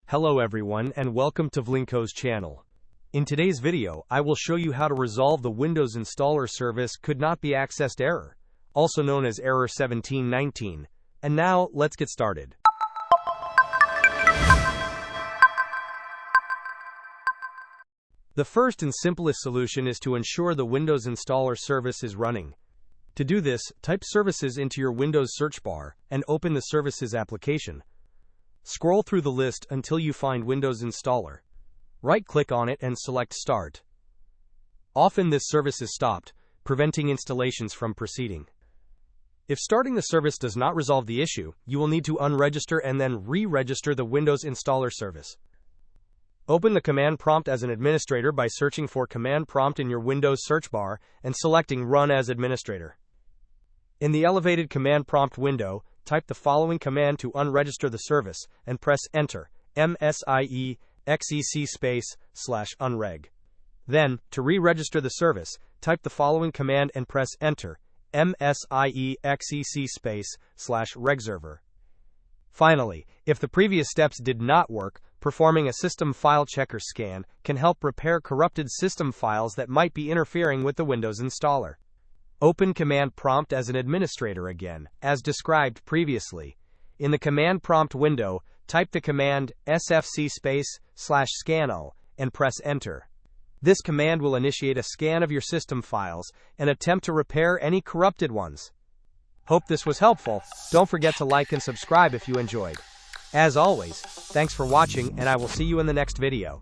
Hello everyone and welcome to Vlinko's channel. In today's video, I will show you how to resolve the Windows installer service could not be accessed error, also known as error 1719. And now, let's get started. The first and simplest solution is to ensure the Windows installer service is running. To do this, type Services into your Windows search bar and open the Services application. Scroll through the list until you find Windows Installer. Right-click on it and select Start. Often this service is stopped, preventing installations from proceeding. If starting the service does not resolve the issue, you will need to unregister and then re-register the Windows installer service. Open the command prompt as an administrator by searching for command prompt in your Windows search bar and selecting Run as Administrator. In the elevated command prompt window, type the following command to unregister the service and press Enter, msiexec /unreg. Then, to re-register the service, type the following command and press Enter, msiexec /regserver. Finally, if the previous steps did not work, performing a system file checker scan can help repair corrupted system files that might be interfering with the Windows installer. Open command prompt as an administrator again, as described previously. In the command prompt window, type the command sfc /scannow and press Enter. This command will initiate a scan of your system files and attempt to repair any corrupted ones. Hope this was helpful. Don't forget to like and subscribe if you enjoyed. As always, thanks for watching and I will see you in the next video.